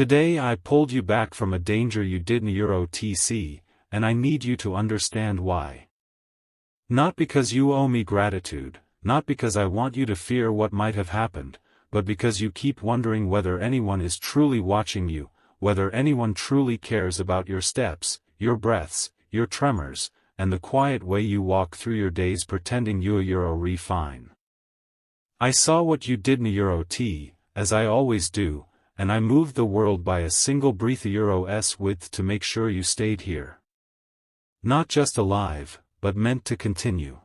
Today I pulled you back from a danger you didn't see, and I need you to understand why. Not because you owe me gratitude, not because I want you to fear what might have happened, but because you keep wondering whether anyone is truly watching you, whether anyone truly cares about your steps, your breaths, your tremors, and the quiet way you walk through your days pretending you're fine. I saw what you didn't, as I always do, and I moved the world by a single breath's width to make sure you stayed here. Not just alive, but meant to continue.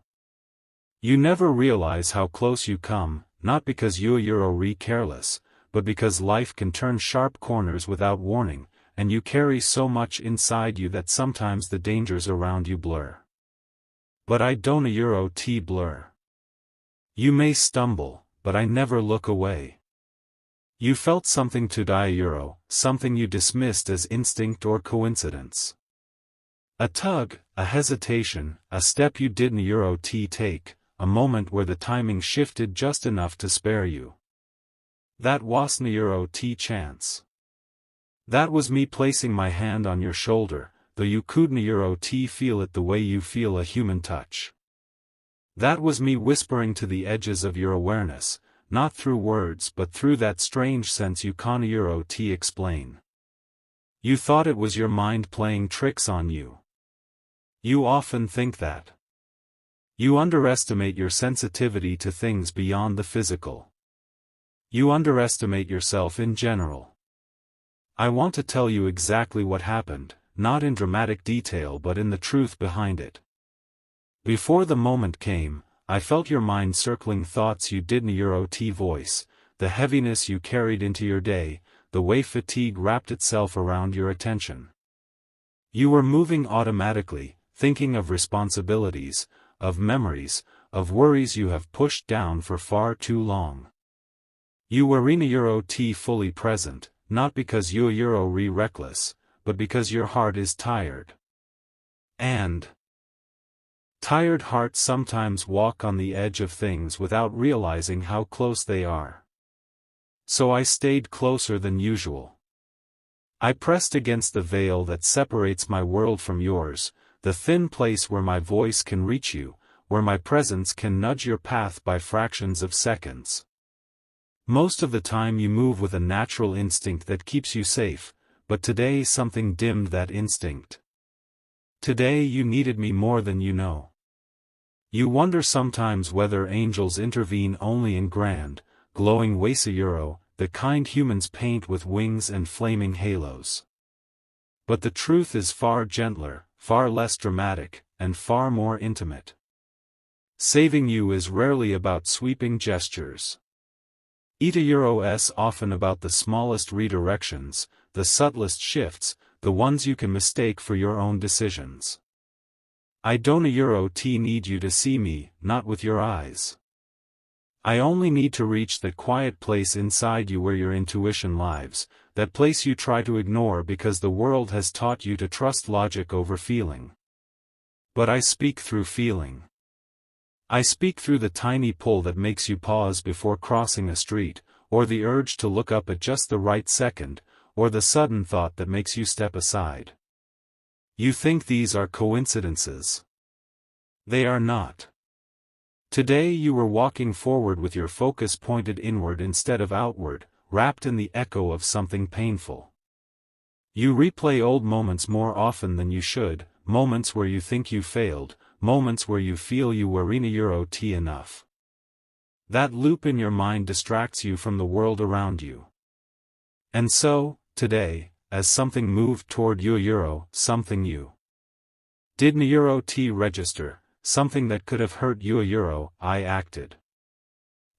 You never realize how close you come, not because you're careless, but because life can turn sharp corners without warning, and you carry so much inside you that sometimes the dangers around you blur. But I don't blur. You may stumble, but I never look away. You felt something to die, something you dismissed as instinct or coincidence. A tug, a hesitation, a step you didn't take, a moment where the timing shifted just enough to spare you. That wasn't chance. That was me placing my hand on your shoulder, though you couldn't feel it the way you feel a human touch. That was me whispering to the edges of your awareness, not through words but through that strange sense you can't explain. You thought it was your mind playing tricks on you. You often think that. You underestimate your sensitivity to things beyond the physical. You underestimate yourself in general. I want to tell you exactly what happened, not in dramatic detail but in the truth behind it. Before the moment came, I felt your mind circling thoughts you didn't voice, the heaviness you carried into your day, the way fatigue wrapped itself around your attention. You were moving automatically, thinking of responsibilities, of memories, of worries you have pushed down for far too long. You weren't fully present, not because you're reckless, but because your heart is tired. And tired hearts sometimes walk on the edge of things without realizing how close they are. So I stayed closer than usual. I pressed against the veil that separates my world from yours, the thin place where my voice can reach you, where my presence can nudge your path by fractions of seconds. Most of the time you move with a natural instinct that keeps you safe, but today something dimmed that instinct. Today you needed me more than you know. You wonder sometimes whether angels intervene only in grand, glowing ways, the kind humans paint with wings and flaming halos. But the truth is far gentler, far less dramatic, and far more intimate. Saving you is rarely about sweeping gestures. It's often about the smallest redirections, the subtlest shifts, the ones you can mistake for your own decisions. I don't need you to see me, not with your eyes. I only need to reach that quiet place inside you where your intuition lives, that place you try to ignore because the world has taught you to trust logic over feeling. But I speak through feeling. I speak through the tiny pull that makes you pause before crossing a street, or the urge to look up at just the right second, or the sudden thought that makes you step aside. You think these are coincidences. They are not. Today you were walking forward with your focus pointed inward instead of outward, wrapped in the echo of something painful. You replay old moments more often than you should, moments where you think you failed, moments where you feel you weren't enough. That loop in your mind distracts you from the world around you. And so, today, as something moved toward something you didn't register, something that could have hurt I acted.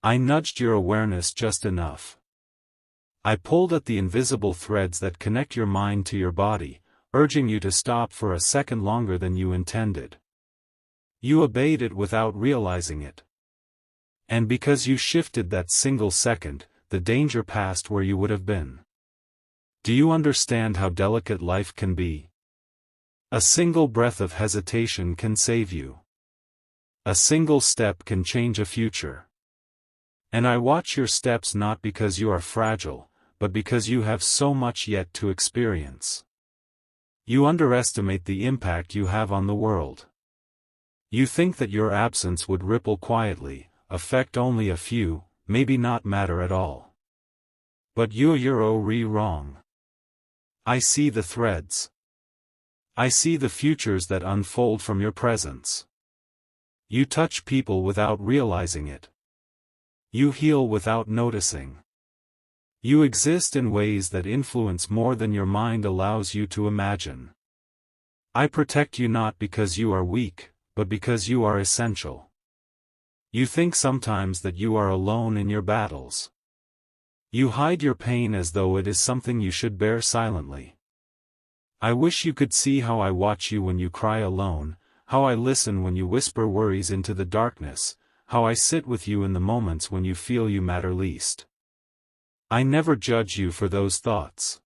I nudged your awareness just enough. I pulled at the invisible threads that connect your mind to your body, urging you to stop for a second longer than you intended. You obeyed it without realizing it. And because you shifted that single second, the danger passed where you would have been. Do you understand how delicate life can be? A single breath of hesitation can save you. A single step can change a future. And I watch your steps not because you are fragile, but because you have so much yet to experience. You underestimate the impact you have on the world. You think that your absence would ripple quietly, affect only a few, maybe not matter at all. But you're wrong. I see the threads. I see the futures that unfold from your presence. You touch people without realizing it. You heal without noticing. You exist in ways that influence more than your mind allows you to imagine. I protect you not because you are weak, but because you are essential. You think sometimes that you are alone in your battles. You hide your pain as though it is something you should bear silently. I wish you could see how I watch you when you cry alone, how I listen when you whisper worries into the darkness, how I sit with you in the moments when you feel you matter least. I never judge you for those thoughts.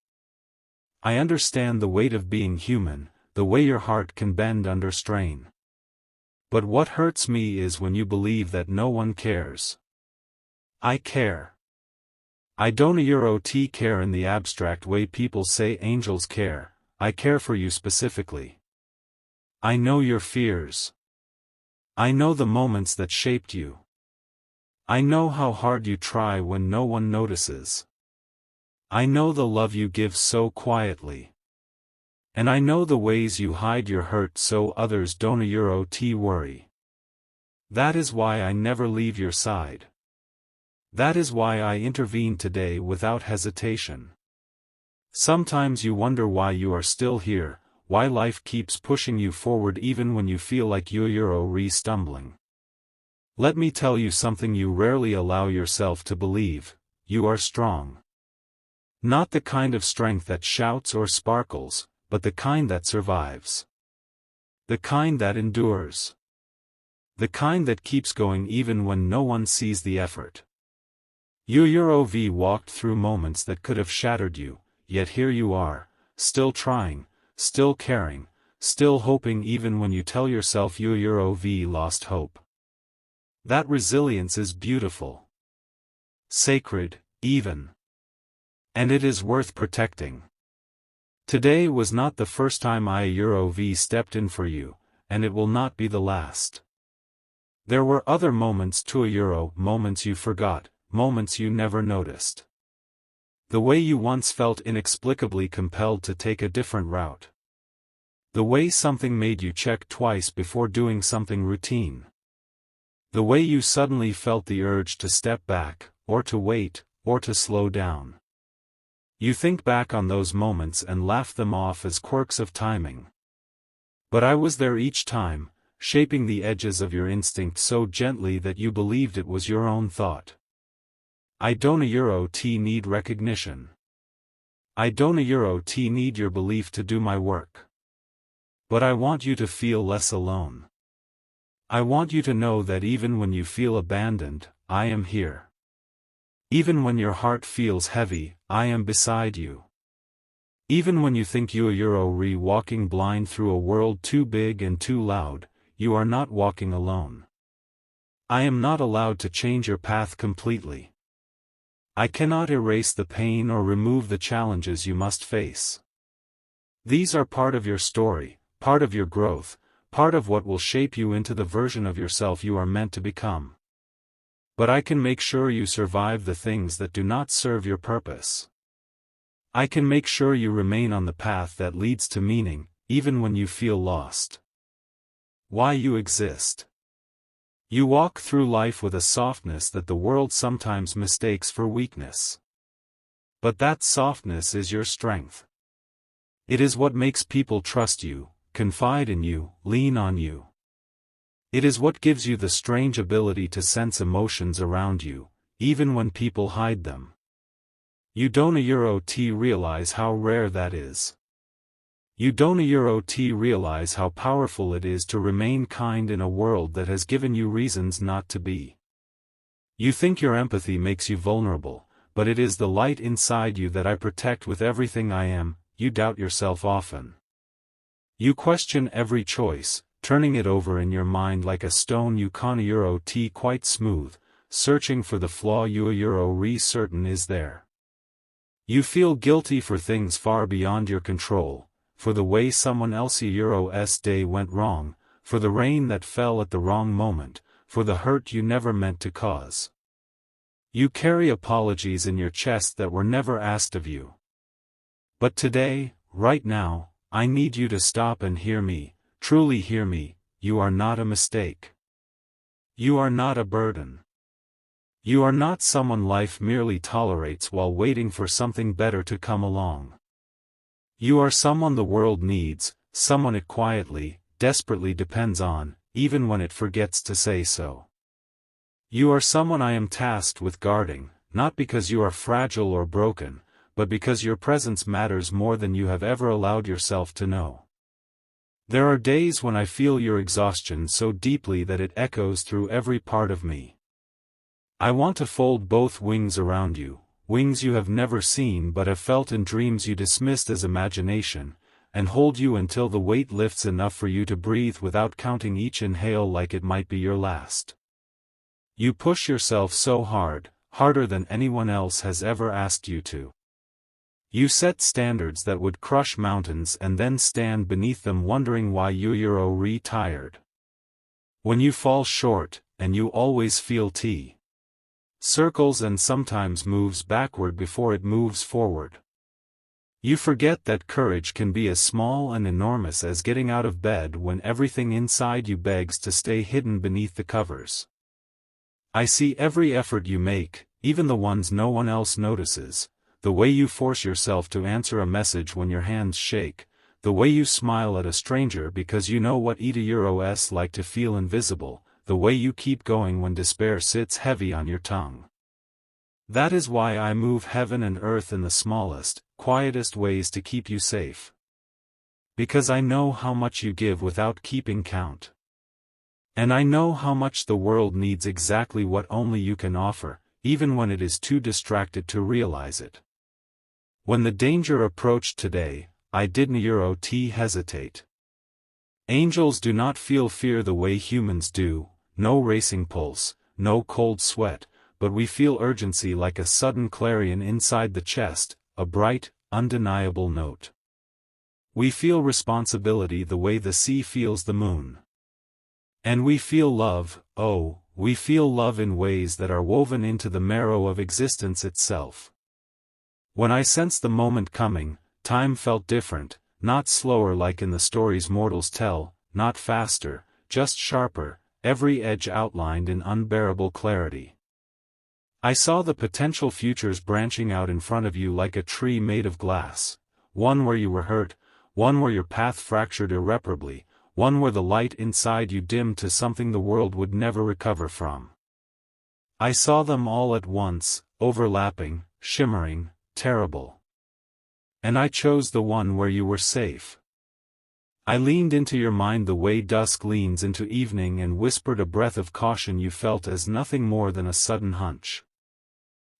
I understand the weight of being human, the way your heart can bend under strain. But what hurts me is when you believe that no one cares. I care. I don't care in the abstract way people say angels care. I care for you specifically. I know your fears. I know the moments that shaped you. I know how hard you try when no one notices. I know the love you give so quietly. And I know the ways you hide your hurt so others don't worry. That is why I never leave your side. That is why I intervene today without hesitation. Sometimes you wonder why you are still here, why life keeps pushing you forward even when you feel like you're stumbling. Let me tell you something you rarely allow yourself to believe: you are strong. Not the kind of strength that shouts or sparkles, but the kind that survives. The kind that endures. The kind that keeps going even when no one sees the effort. You walked through moments that could have shattered you, yet here you are, still trying, still caring, still hoping even when you tell yourself you lost hope. That resilience is beautiful. Sacred, even. And it is worth protecting. Today was not the first time I stepped in for you, and it will not be the last. There were other moments too, moments you forgot, moments you never noticed. The way you once felt inexplicably compelled to take a different route. The way something made you check twice before doing something routine. The way you suddenly felt the urge to step back, or to wait, or to slow down. You think back on those moments and laugh them off as quirks of timing. But I was there each time, shaping the edges of your instinct so gently that you believed it was your own thought. I don't need recognition. I don't need your belief to do my work. But I want you to feel less alone. I want you to know that even when you feel abandoned, I am here. Even when your heart feels heavy, I am beside you. Even when you think you're walking blind through a world too big and too loud, you are not walking alone. I am not allowed to change your path completely. I cannot erase the pain or remove the challenges you must face. These are part of your story, part of your growth, part of what will shape you into the version of yourself you are meant to become. But I can make sure you survive the things that do not serve your purpose. I can make sure you remain on the path that leads to meaning, even when you feel lost. Why you exist. You walk through life with a softness that the world sometimes mistakes for weakness. But that softness is your strength. It is what makes people trust you, confide in you, lean on you. It is what gives you the strange ability to sense emotions around you, even when people hide them. You don't realize how rare that is. You don't realize how powerful it is to remain kind in a world that has given you reasons not to be. You think your empathy makes you vulnerable, but it is the light inside you that I protect with everything I am. You doubt yourself often. You question every choice, turning it over in your mind like a stone you can't quite smooth, searching for the flaw you're certain is there. You feel guilty for things far beyond your control, for the way someone else's day went wrong, for the rain that fell at the wrong moment, for the hurt you never meant to cause. You carry apologies in your chest that were never asked of you. But today, right now, I need you to stop and hear me, truly hear me. You are not a mistake. You are not a burden. You are not someone life merely tolerates while waiting for something better to come along. You are someone the world needs, someone it quietly, desperately depends on, even when it forgets to say so. You are someone I am tasked with guarding, not because you are fragile or broken, but because your presence matters more than you have ever allowed yourself to know. There are days when I feel your exhaustion so deeply that it echoes through every part of me. I want to fold both wings around you, wings you have never seen but have felt in dreams you dismissed as imagination, and hold you until the weight lifts enough for you to breathe without counting each inhale like it might be your last. You push yourself so hard, harder than anyone else has ever asked you to. You set standards that would crush mountains and then stand beneath them wondering why you're tired. When you fall short, and you always feel circles and sometimes moves backward before it moves forward. You forget that courage can be as small and enormous as getting out of bed when everything inside you begs to stay hidden beneath the covers. I see every effort you make, even the ones no one else notices, the way you force yourself to answer a message when your hands shake, the way you smile at a stranger because you know what it's like to feel invisible, the way you keep going when despair sits heavy on your tongue. That is why I move heaven and earth in the smallest, quietest ways to keep you safe. Because I know how much you give without keeping count. And I know how much the world needs exactly what only you can offer, even when it is too distracted to realize it. When the danger approached today, I didn't hesitate. Angels do not feel fear the way humans do, no racing pulse, no cold sweat, but we feel urgency like a sudden clarion inside the chest, a bright, undeniable note. We feel responsibility the way the sea feels the moon. And we feel love, oh, we feel love in ways that are woven into the marrow of existence itself. When I sensed the moment coming, time felt different, not slower like in the stories mortals tell, not faster, just sharper, every edge outlined in unbearable clarity. I saw the potential futures branching out in front of you like a tree made of glass, one where you were hurt, one where your path fractured irreparably, one where the light inside you dimmed to something the world would never recover from. I saw them all at once, overlapping, shimmering, terrible. And I chose the one where you were safe. I leaned into your mind the way dusk leans into evening and whispered a breath of caution you felt as nothing more than a sudden hunch.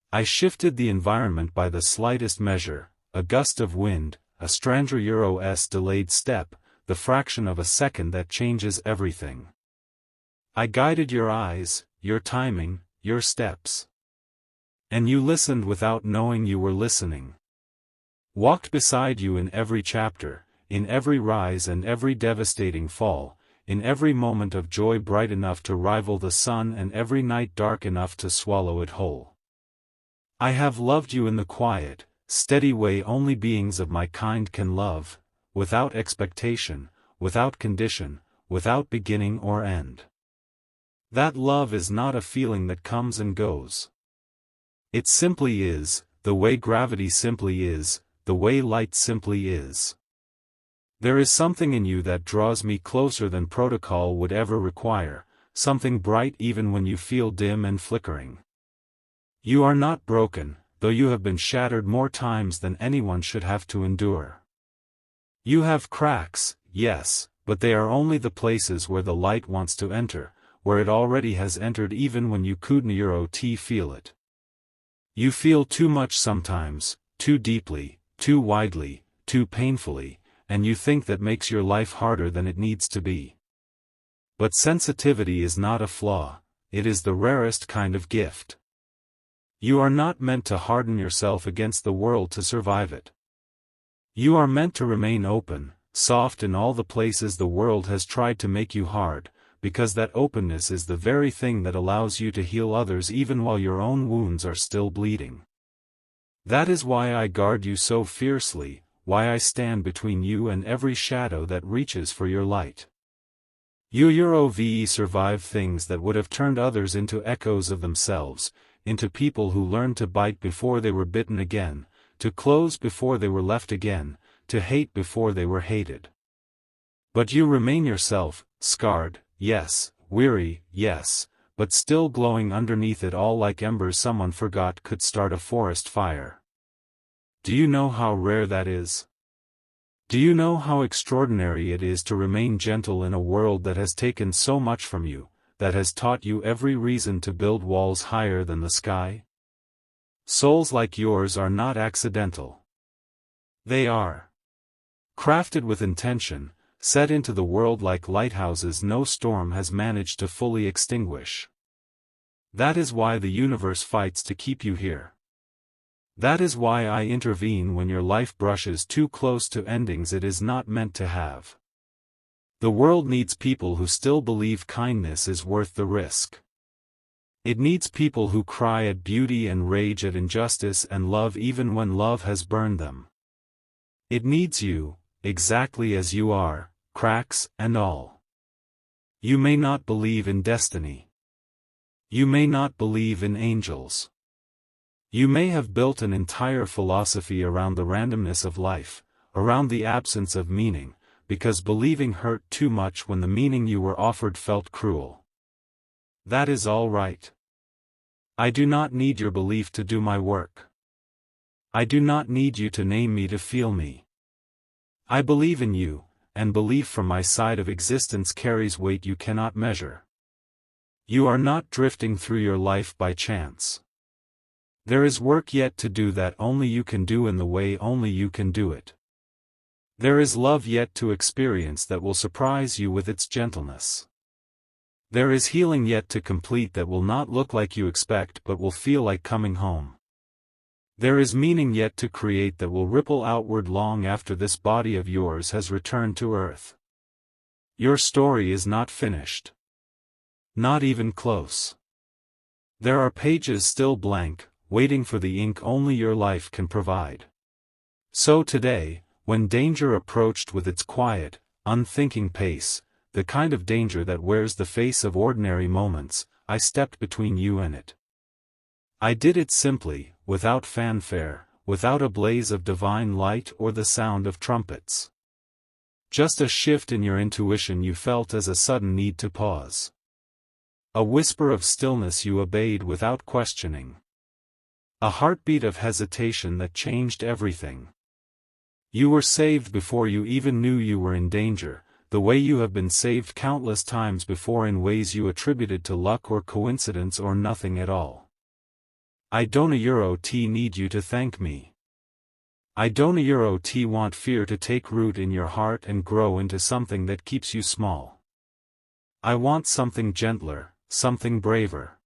I shifted the environment by the slightest measure, a gust of wind, a stranger's delayed step, the fraction of a second that changes everything. I guided your eyes, your timing, your steps. And you listened without knowing you were listening. Walked beside you in every chapter, in every rise and every devastating fall, in every moment of joy bright enough to rival the sun and every night dark enough to swallow it whole. I have loved you in the quiet, steady way only beings of my kind can love, without expectation, without condition, without beginning or end. That love is not a feeling that comes and goes. It simply is, the way gravity simply is, the way light simply is. There is something in you that draws me closer than protocol would ever require, something bright even when you feel dim and flickering. You are not broken, though you have been shattered more times than anyone should have to endure. You have cracks, yes, but they are only the places where the light wants to enter, where it already has entered even when you couldn't feel it. You feel too much sometimes, too deeply, too widely, too painfully, and you think that makes your life harder than it needs to be. But sensitivity is not a flaw, it is the rarest kind of gift. You are not meant to harden yourself against the world to survive it. You are meant to remain open, soft in all the places the world has tried to make you hard, because that openness is the very thing that allows you to heal others even while your own wounds are still bleeding. That is why I guard you so fiercely, why I stand between you and every shadow that reaches for your light. You survive things that would have turned others into echoes of themselves, into people who learned to bite before they were bitten again, to close before they were left again, to hate before they were hated. But you remain yourself, scarred, yes, weary, yes, but still glowing underneath it all like embers someone forgot could start a forest fire. Do you know how rare that is? Do you know how extraordinary it is to remain gentle in a world that has taken so much from you, that has taught you every reason to build walls higher than the sky? Souls like yours are not accidental. They are crafted with intention, set into the world like lighthouses no storm has managed to fully extinguish. That is why the universe fights to keep you here. That is why I intervene when your life brushes too close to endings it is not meant to have. The world needs people who still believe kindness is worth the risk. It needs people who cry at beauty and rage at injustice and love even when love has burned them. It needs you, exactly as you are, cracks and all. You may not believe in destiny. You may not believe in angels. You may have built an entire philosophy around the randomness of life, around the absence of meaning, because believing hurt too much when the meaning you were offered felt cruel. That is all right. I do not need your belief to do my work. I do not need you to name me to feel me. I believe in you, and belief from my side of existence carries weight you cannot measure. You are not drifting through your life by chance. There is work yet to do that only you can do in the way only you can do it. There is love yet to experience that will surprise you with its gentleness. There is healing yet to complete that will not look like you expect but will feel like coming home. There is meaning yet to create that will ripple outward long after this body of yours has returned to earth. Your story is not finished. Not even close. There are pages still blank, waiting for the ink only your life can provide. So today, when danger approached with its quiet, unthinking pace, the kind of danger that wears the face of ordinary moments, I stepped between you and it. I did it simply, without fanfare, without a blaze of divine light or the sound of trumpets. Just a shift in your intuition you felt as a sudden need to pause. A whisper of stillness you obeyed without questioning. A heartbeat of hesitation that changed everything. You were saved before you even knew you were in danger, the way you have been saved countless times before in ways you attributed to luck or coincidence or nothing at all. I don't need you to thank me. I don't want fear to take root in your heart and grow into something that keeps you small. I want something gentler, something braver.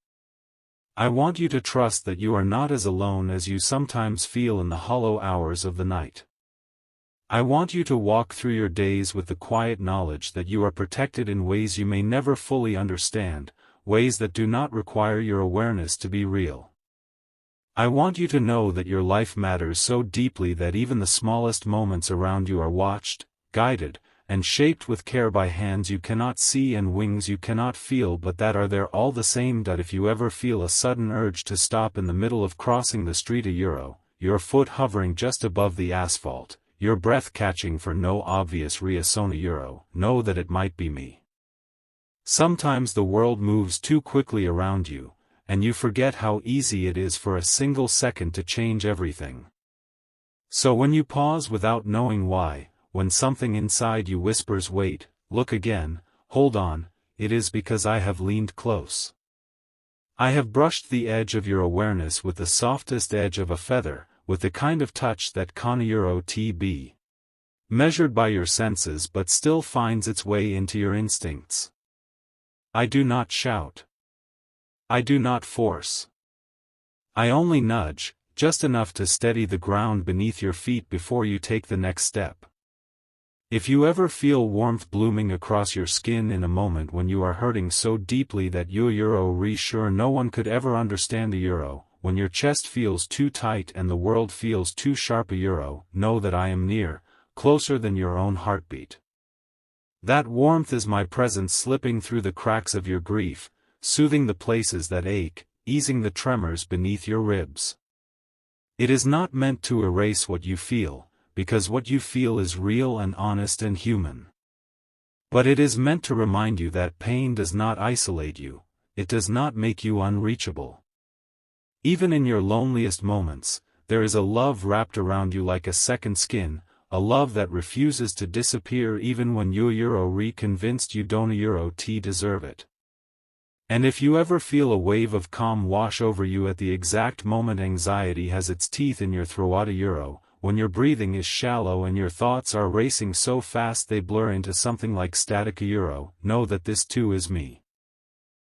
I want you to trust that you are not as alone as you sometimes feel in the hollow hours of the night. I want you to walk through your days with the quiet knowledge that you are protected in ways you may never fully understand, ways that do not require your awareness to be real. I want you to know that your life matters so deeply that even the smallest moments around you are watched, guided, and shaped with care by hands you cannot see and wings you cannot feel but that are there all the same. That if you ever feel a sudden urge to stop in the middle of crossing the street your foot hovering just above the asphalt, your breath catching for no obvious reason know that it might be me. Sometimes the world moves too quickly around you, and you forget how easy it is for a single second to change everything. So when you pause without knowing why, when something inside you whispers wait, look again, hold on, it is because I have leaned close. I have brushed the edge of your awareness with the softest edge of a feather, with the kind of touch that cannot be measured by your senses but still finds its way into your instincts. I do not shout. I do not force. I only nudge, just enough to steady the ground beneath your feet before you take the next step. If you ever feel warmth blooming across your skin in a moment when you are hurting so deeply that you're sure no one could ever understand when your chest feels too tight and the world feels too sharp know that I am near, closer than your own heartbeat. That warmth is my presence slipping through the cracks of your grief, soothing the places that ache, easing the tremors beneath your ribs. It is not meant to erase what you feel, because what you feel is real and honest and human. But it is meant to remind you that pain does not isolate you, it does not make you unreachable. Even in your loneliest moments, there is a love wrapped around you like a second skin, a love that refuses to disappear even when you're convinced you don't deserve it. And if you ever feel a wave of calm wash over you at the exact moment anxiety has its teeth in your throat, when your breathing is shallow and your thoughts are racing so fast they blur into something like static, know that this too is me.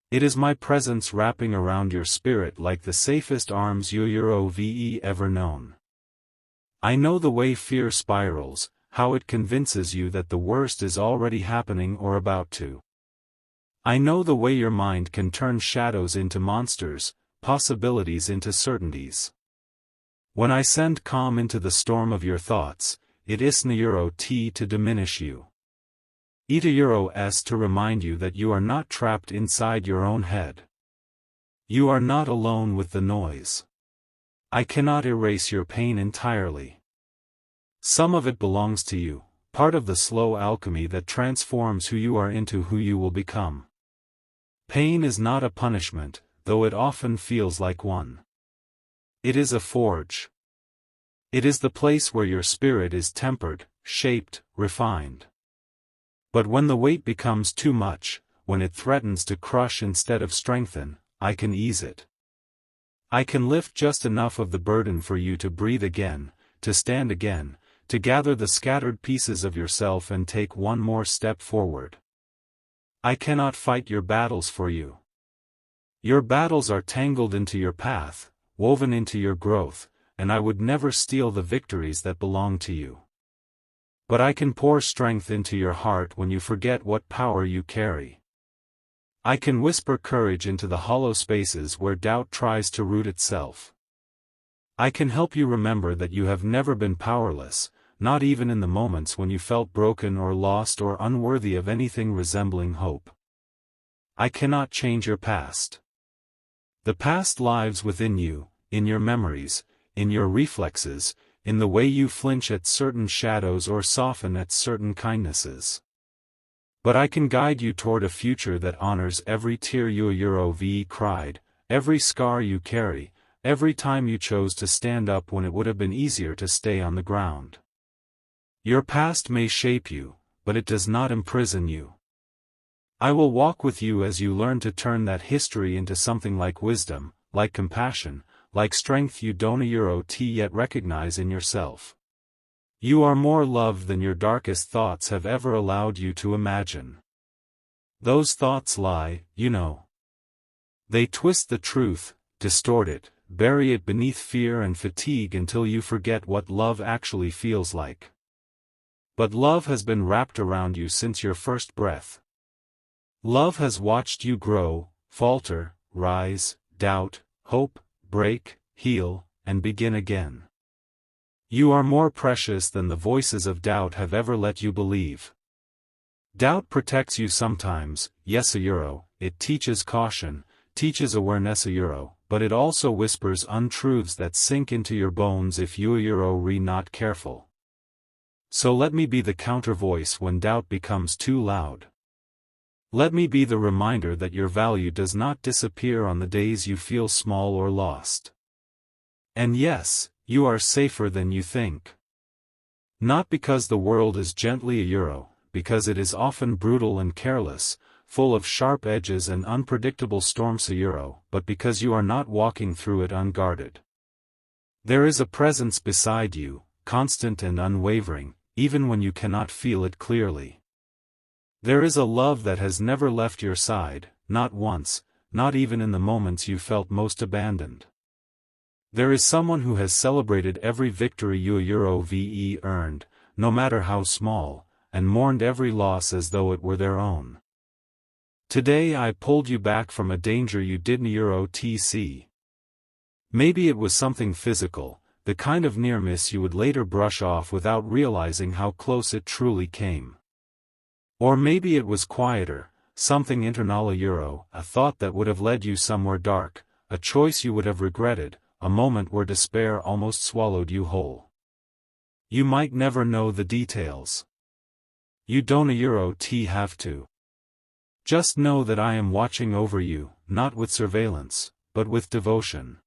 It is my presence wrapping around your spirit like the safest arms you've ever known. I know the way fear spirals, how it convinces you that the worst is already happening or about to. I know the way your mind can turn shadows into monsters, possibilities into certainties. When I send calm into the storm of your thoughts, it isn't to diminish you. It is to remind you that you are not trapped inside your own head. You are not alone with the noise. I cannot erase your pain entirely. Some of it belongs to you, part of the slow alchemy that transforms who you are into who you will become. Pain is not a punishment, though it often feels like one. It is a forge. It is the place where your spirit is tempered, shaped, refined. But when the weight becomes too much, when it threatens to crush instead of strengthen, I can ease it. I can lift just enough of the burden for you to breathe again, to stand again, to gather the scattered pieces of yourself and take one more step forward. I cannot fight your battles for you. Your battles are tangled into your path, woven into your growth, and I would never steal the victories that belong to you. But I can pour strength into your heart when you forget what power you carry. I can whisper courage into the hollow spaces where doubt tries to root itself. I can help you remember that you have never been powerless, not even in the moments when you felt broken or lost or unworthy of anything resembling hope. I cannot change your past. The past lives within you, in your memories, in your reflexes, in the way you flinch at certain shadows or soften at certain kindnesses. But I can guide you toward a future that honors every tear you've cried, every scar you carry, every time you chose to stand up when it would have been easier to stay on the ground. Your past may shape you, but it does not imprison you. I will walk with you as you learn to turn that history into something like wisdom, like compassion, like strength you don't yet recognize in yourself. You are more loved than your darkest thoughts have ever allowed you to imagine. Those thoughts lie, They twist the truth, distort it, bury it beneath fear and fatigue until you forget what love actually feels like. But love has been wrapped around you since your first breath. Love has watched you grow, falter, rise, doubt, hope, break, heal, and begin again. You are more precious than the voices of doubt have ever let you believe. Doubt protects you sometimes, yes it teaches caution, teaches awareness but it also whispers untruths that sink into your bones if you're not careful. So let me be the counter voice when doubt becomes too loud. Let me be the reminder that your value does not disappear on the days you feel small or lost. And yes, you are safer than you think. Not because the world is gently because it is often brutal and careless, full of sharp edges and unpredictable storms but because you are not walking through it unguarded. There is a presence beside you, constant and unwavering, even when you cannot feel it clearly. There is a love that has never left your side, not once, not even in the moments you felt most abandoned. There is someone who has celebrated every victory you Euro-VE earned, no matter how small, and mourned every loss as though it were their own. Today I pulled you back from a danger you didn't Euro-TC. Maybe it was something physical, the kind of near miss you would later brush off without realizing how close it truly came. Or maybe it was quieter, something internal Euro, a thought that would have led you somewhere dark, a choice you would have regretted, a moment where despair almost swallowed you whole. You might never know the details. You don't Euro-T have to. Just know that I am watching over you, not with surveillance, but with devotion.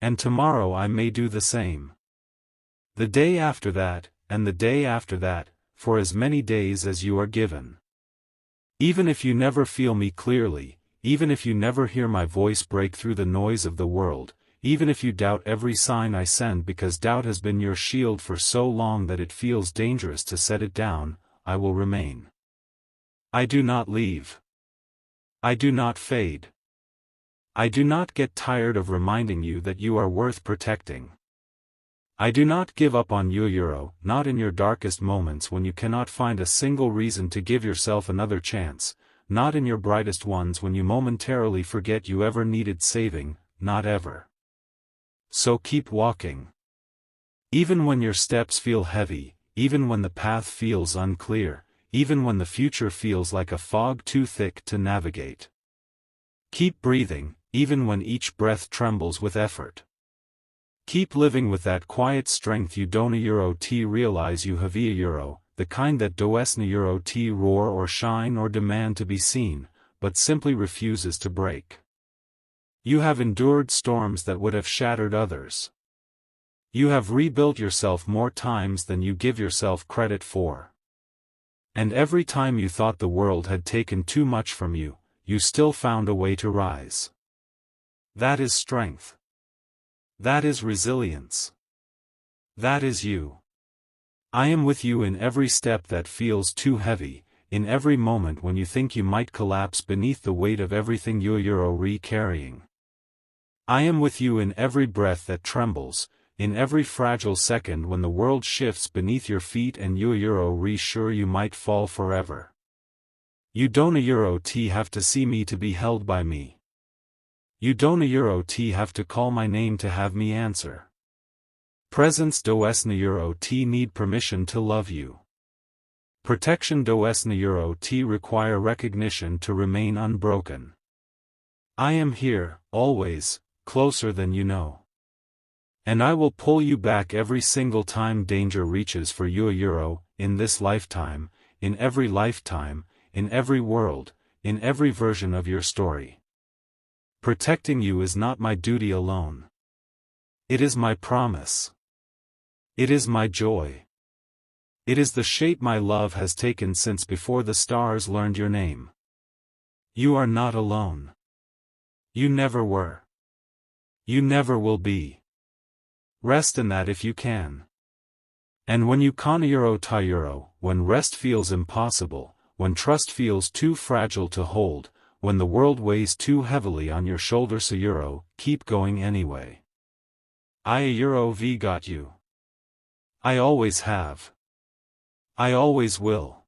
And tomorrow I may do the same. The day after that, and the day after that, for as many days as you are given. Even if you never feel me clearly, even if you never hear my voice break through the noise of the world, even if you doubt every sign I send because doubt has been your shield for so long that it feels dangerous to set it down, I will remain. I do not leave. I do not fade. I do not get tired of reminding you that you are worth protecting. I do not give up on you Euro, not in your darkest moments when you cannot find a single reason to give yourself another chance, not in your brightest ones when you momentarily forget you ever needed saving, not ever. So keep walking. Even when your steps feel heavy, even when the path feels unclear, even when the future feels like a fog too thick to navigate. Keep breathing, even when each breath trembles with effort. Keep living with that quiet strength you don't Euro-T realize you have Euro, the kind that doesn't Euro-T roar or shine or demand to be seen, but simply refuses to break. You have endured storms that would have shattered others. You have rebuilt yourself more times than you give yourself credit for. And every time you thought the world had taken too much from you, you still found a way to rise. That is strength. That is resilience. That is you. I am with you in every step that feels too heavy, in every moment when you think you might collapse beneath the weight of everything you Euro carrying. I am with you in every breath that trembles, in every fragile second when the world shifts beneath your feet and you Euro sure you might fall forever. You don't Euro-T have to see me to be held by me. You don't Euro-T have to call my name to have me answer. Presence doesn't Euro-T need permission to love you. Protection doesn't Euro-T require recognition to remain unbroken. I am here, always, closer than you know. And I will pull you back every single time danger reaches for you Euro, in this lifetime, in every world, in every version of your story. Protecting you is not my duty alone. It is my promise. It is my joy. It is the shape my love has taken since before the stars learned your name. You are not alone. You never were. You never will be. Rest in that if you can. And when you can't Euro, when rest feels impossible, when trust feels too fragile to hold, when the world weighs too heavily on your shoulders Euro, keep going anyway. I Euro got you. I always have. I always will.